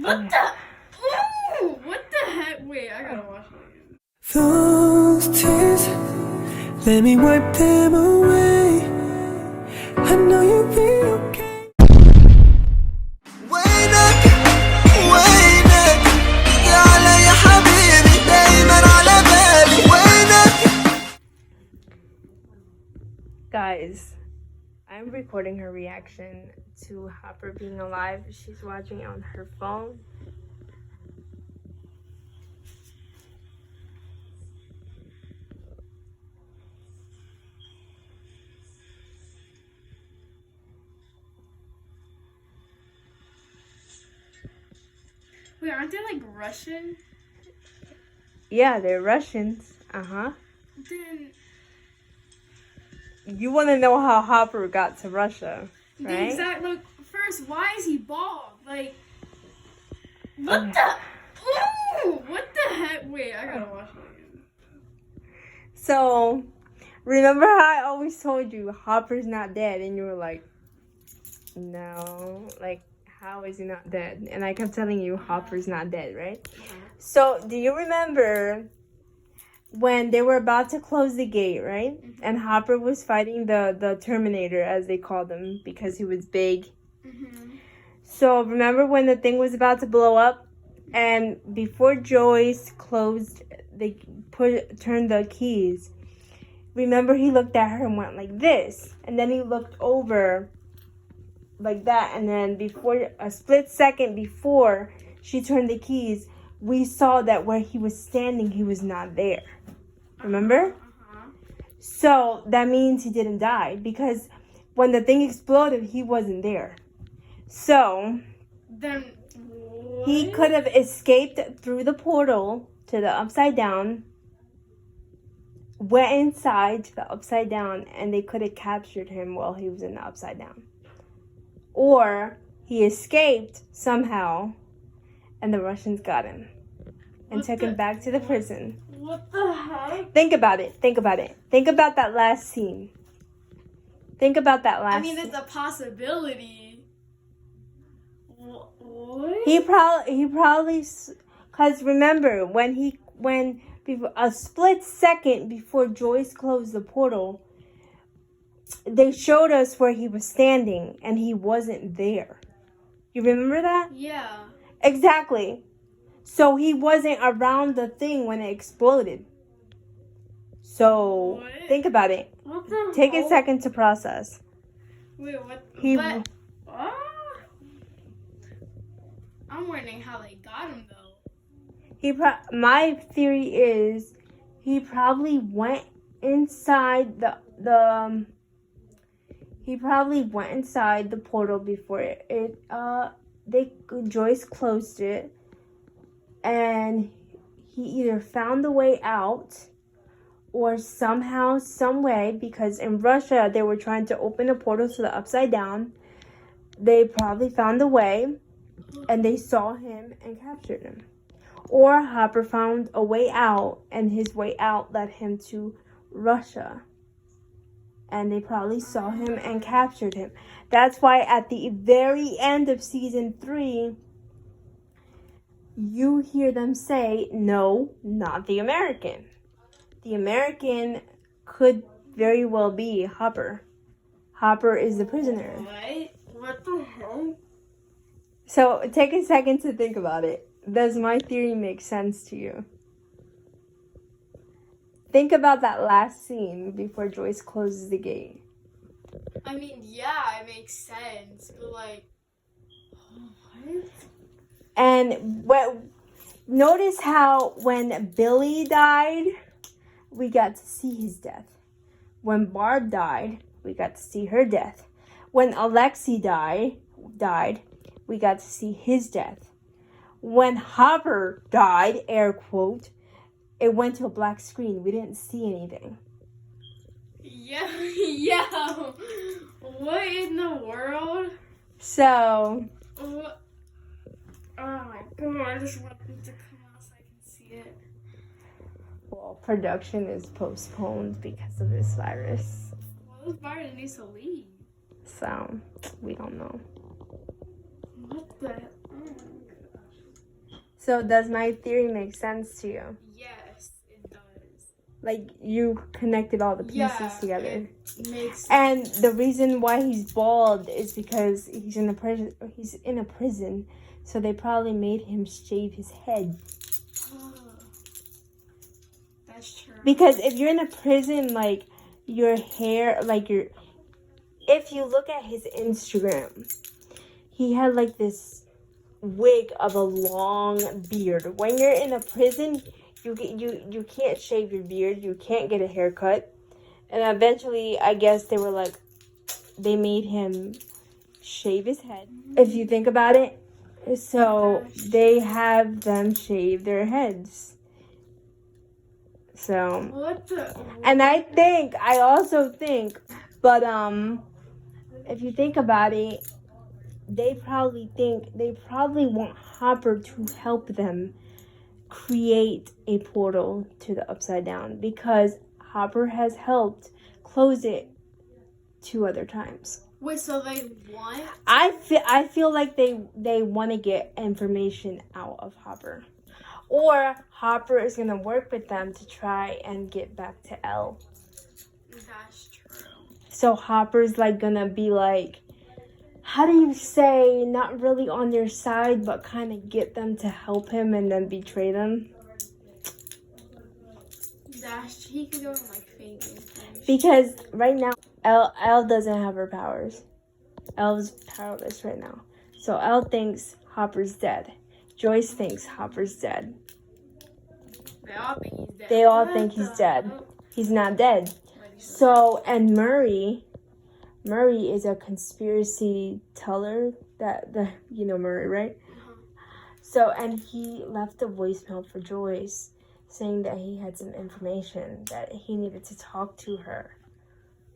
What the? Ooh, what the heck? Wait, I gotta watch it again. Those tears, let me wipe them away. I know you'll be okay. وينك وينك تعال يا حبيبي دايما على بالي وينك. Guys, I'm recording her reaction to Hopper being alive. She's watching on her phone. Wait, aren't they like Russian? Yeah, they're Russians. Uh-huh. Then You want to know how Hopper got to Russia, right? exact. Look, first, why is he bald? Like, what the? Ooh, what the heck? Wait, I gotta watch it again. So, remember how I always told you Hopper's not dead? And you were like, no. Like, how is he not dead? And I kept telling you Hopper's not dead, right? So, do you remember when they were about to close the gate, right? And Hopper was fighting the Terminator, as they called him, because he was big. So, remember when the thing was about to blow up? And before Joyce closed, they turned the keys. Remember, he looked at her and went like this. And then he looked over like that. And then before, a split second before she turned the keys, we saw that where he was standing, he was not there. Remember? So that means he didn't die, because when the thing exploded, he wasn't there. So Then what? he could have escaped through the portal to the upside down, went inside to the upside down, and they could have captured him while he was in the upside down. Or he escaped somehow, and the Russians got him and What took him the- back to the prison. What the heck? Think about it. Think about it. Think about that last scene. Think about that last I mean, scene. there's a possibility. What? He probably, because remember when a split second before Joyce closed the portal, they showed us where he was standing and he wasn't there. You remember that? Yeah. Exactly. So he wasn't around the thing when it exploded. So What? think about it. What the? Take a hell? second to process. Wait, what? He- But, I'm wondering how they got him though. My theory is he probably went inside he probably went inside the portal before Joyce closed it, and he either found the way out or somehow, some way, because in Russia they were trying to open a portal to the upside down. They probably found the way, and they saw him and captured him. Or Hopper found a way out, and his way out led him to Russia. And they probably saw him and captured him. That's why at the very end of season 3, you hear them say, no, not the American. The American could very well be Hopper. Hopper is the prisoner. What? What the hell? So take a second to think about it. Does my theory make sense to you? Think about that last scene before Joyce closes the gate. I mean, yeah, it makes sense, but like, what? And notice how when Billy died, we got to see his death. When Barb died, we got to see her death. When Alexei died, we got to see his death. When Hopper died, air quote, it went to a black screen. We didn't see anything. Yeah, yeah. What in the world? So, What? Oh my god, I just want them to come out so I can see it. well, production is postponed because of this virus. Well, this virus needs to leave. So, we don't know. What the? Oh my gosh. So does my theory make sense to you? Yes, it does. Like you connected all the pieces Yeah, together. it makes And the reason why he's bald is because he's in a prison. He's in a prison, so they probably made him shave his head. Oh, that's true. Because if you're in a prison, like your hair, like your, if you look at his Instagram, he had like this wig of a long beard. When you're in a prison, you can't shave your beard. You can't get a haircut. And eventually, I guess they were like, they made him shave his head. If you think about it, so they have them shave their heads. So, What the? and I also think, but if you think about it, they probably want Hopper to help them create a portal to the Upside Down because Hopper has helped close it 2 other times. Wait, so they want? I feel like they want to get information out of Hopper. Or Hopper is going to work with them to try and get back to Elle. That's true. So Hopper's like going to be like, how do you say, not really on their side, but kind of get them to help him and then betray them? He could go and like fake information. Because right now, Elle doesn't have her powers. Elle's powerless right now. So Elle thinks Hopper's dead. Joyce thinks Hopper's dead. They all think he's dead. They all think he's dead. He's not dead. So, and Murray is a conspiracy teller. You know Murray, right? So, and he left a voicemail for Joyce saying that he had some information that he needed to talk to her.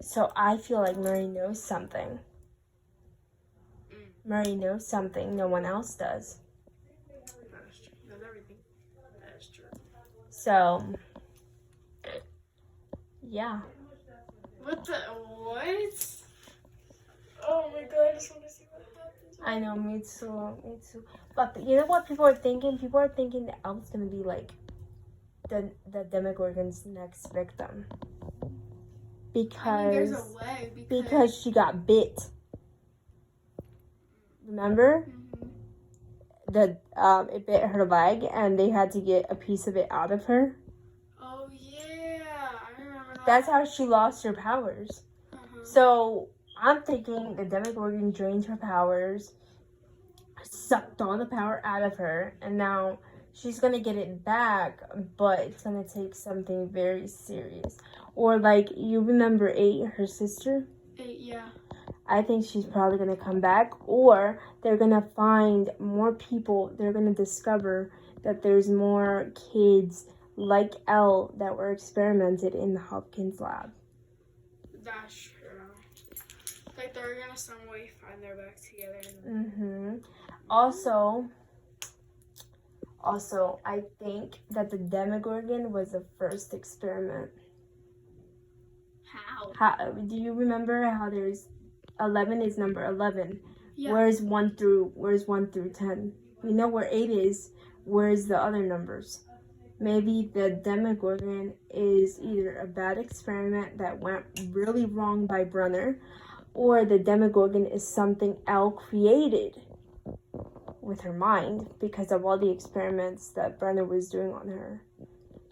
So I feel like Murray knows something. Murray knows something no one else does. That's true. That's everything. That's true. So, yeah. What? Oh my god, I just want to see what happens. I know, me too. But you know what people are thinking? People are thinking that Elle's gonna be like the Demogorgon's next victim. There's a way because she got bit. Remember? Mm-hmm. It bit her leg and they had to get a piece of it out of her. Oh yeah, I remember that. That's how she lost her powers. Uh-huh. So I'm thinking the Demogorgon drained her powers, sucked all the power out of her, and now she's gonna get it back, but it's gonna take something very serious. Or like, you remember 8, her sister? 8, yeah. I think she's probably gonna come back, or they're gonna find more people. They're gonna discover that there's more kids like Elle that were experimented in the Hopkins lab. That's true. Like they're gonna some way find their back together. Mm-hmm. Also, I think that the Demogorgon was the first experiment. How? Do you remember how there's 11 is number 11? Yeah. Where's 1 through 10? We know where 8 is. Where's the other numbers? Maybe the Demogorgon is either a bad experiment that went really wrong by Brunner, or the Demogorgon is something Elle created with her mind because of all the experiments that Brunner was doing on her.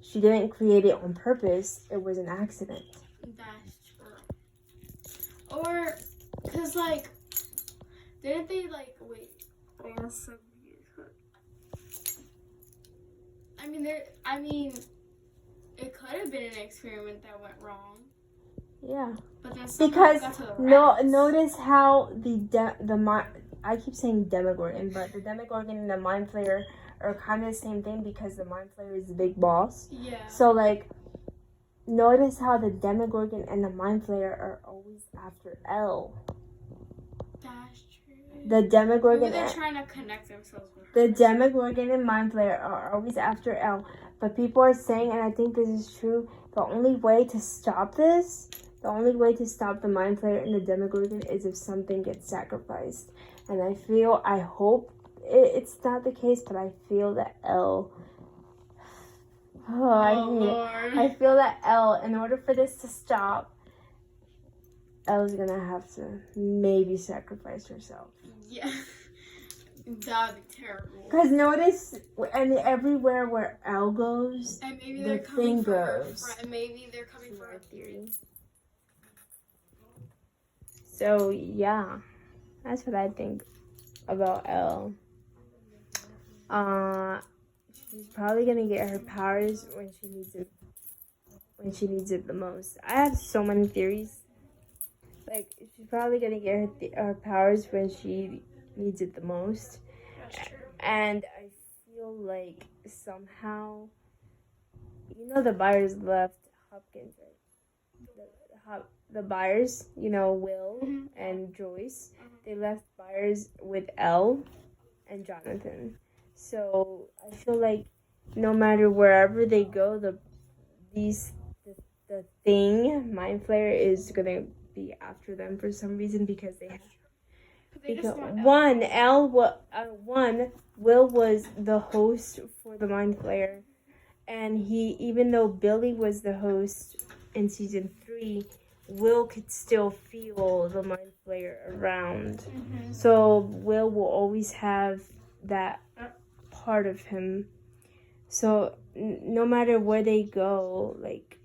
She didn't create it on purpose. It was an accident. That's true. Or, cause like, didn't they like wait? That's so weird. I mean, it could have been an experiment that went wrong. Yeah. But then Because got to the rats. notice how I keep saying Demogorgon, but the Demogorgon and the Mind Flayer are kind of the same thing because the Mind Flayer is the big boss. Yeah. So like, notice how the Demogorgon and the Mind Flayer are always after Elle. That's true. The Demogorgon. Maybe they're trying to connect themselves with her. The Demogorgon and Mind Flayer are always after Elle. But people are saying, and I think this is true, the only way to stop this, the only way to stop the Mind Flayer and the Demogorgon is if something gets sacrificed. And I hope it's not the case, but I feel that Elle. Oh, I hate Lord. it. I feel that Elle, in order for this to stop, Elle's gonna have to maybe sacrifice herself. Yeah. That'd be terrible. Cause notice, and everywhere where Elle goes, And maybe the they're coming thing for her goes. friend. Maybe they're coming for her theory. So yeah, that's what I think about Elle. She's probably gonna get her powers when she needs it. When she needs it the most. I have so many theories. Like she's probably gonna get her powers when she needs it the most. That's true. And I feel like somehow, the buyers left Hopkins, right? The buyers, Will and Joyce, they left buyers with Elle and Jonathan. So I feel like no matter wherever they go, the thing, Mind Flayer, is gonna be after them for some reason because they have. Because Will was the host for the Mind Flayer, and even though Billy was the host in season 3, Will could still feel the Mind Flayer around. So Will will always have that part of him. So no matter where they go, like,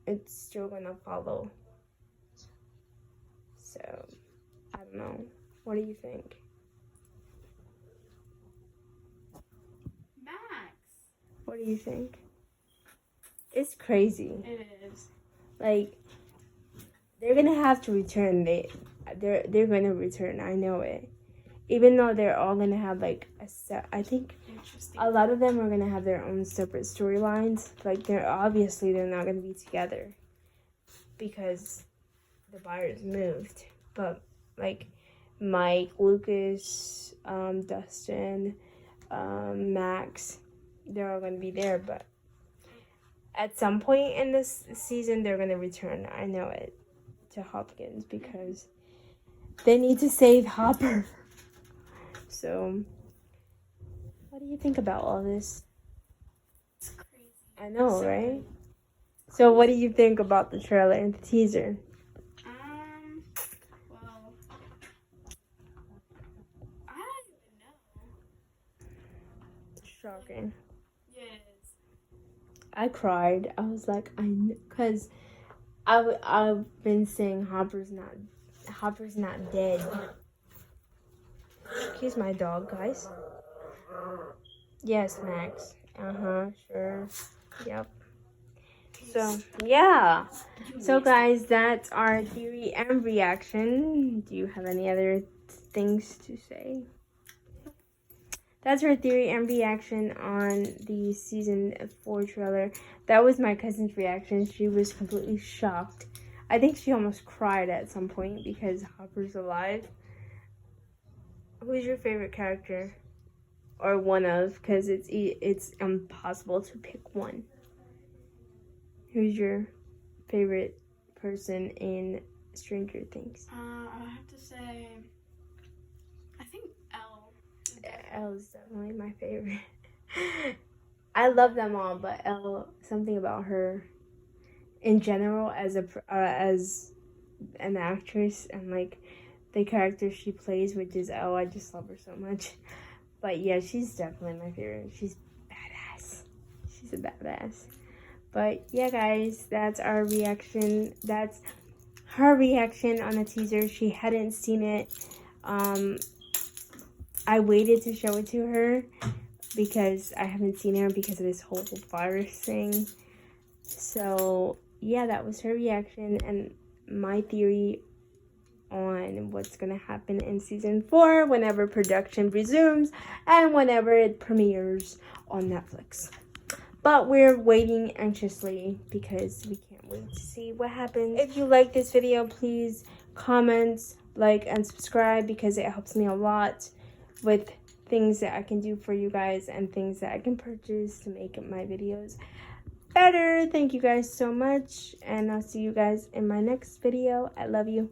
it's still gonna follow. So I don't know. What do you think? Max. What do you think? It's crazy. It is. Like, they're gonna have to return. They're gonna return. I know it. Even though they're all gonna have like I think a lot of them are gonna have their own separate storylines. Like they're not gonna be together because the buyers moved. But like Mike, Lucas, Dustin, Max, they're all gonna be there. But at some point in this season, they're gonna return. I know it, to Hopkins because they need to save Hopper. So, what do you think about all this? It's crazy. I know, right? So, what do you think about the trailer and the teaser? Well, I don't even know. Shocking. Yes. I cried. I was like, because I've been saying Hopper's not dead. Excuse my dog, guys. Yes, Max. Sure. Yep. So, yeah. So, guys, that's our theory and reaction. Do you have any other things to say? That's our theory and reaction on the season 4 trailer. That was my cousin's reaction. She was completely shocked. I think she almost cried at some point because Hopper's alive. Who's your favorite character? Or one of, because it's impossible to pick one. Who's your favorite person in Stranger Things? I have to say, I think Elle. Elle is definitely my favorite. I love them all, but Elle, something about her in general as an actress and like the character she plays, which is Elle, I just love her so much. But yeah, she's definitely my favorite. She's badass. She's a badass. But yeah, guys, that's our reaction. That's her reaction on the teaser. She hadn't seen it. I waited to show it to her because I haven't seen her because of this whole virus thing. So yeah, that was her reaction and my theory on what's gonna happen in season 4 whenever production resumes and whenever it premieres on Netflix. But we're waiting anxiously because we can't wait to see what happens. If you like this video, please comment, like, and subscribe because it helps me a lot with things that I can do for you guys and things that I can purchase to make my videos better. Thank you guys so much, and I'll see you guys in my next video. I love you.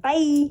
Bye.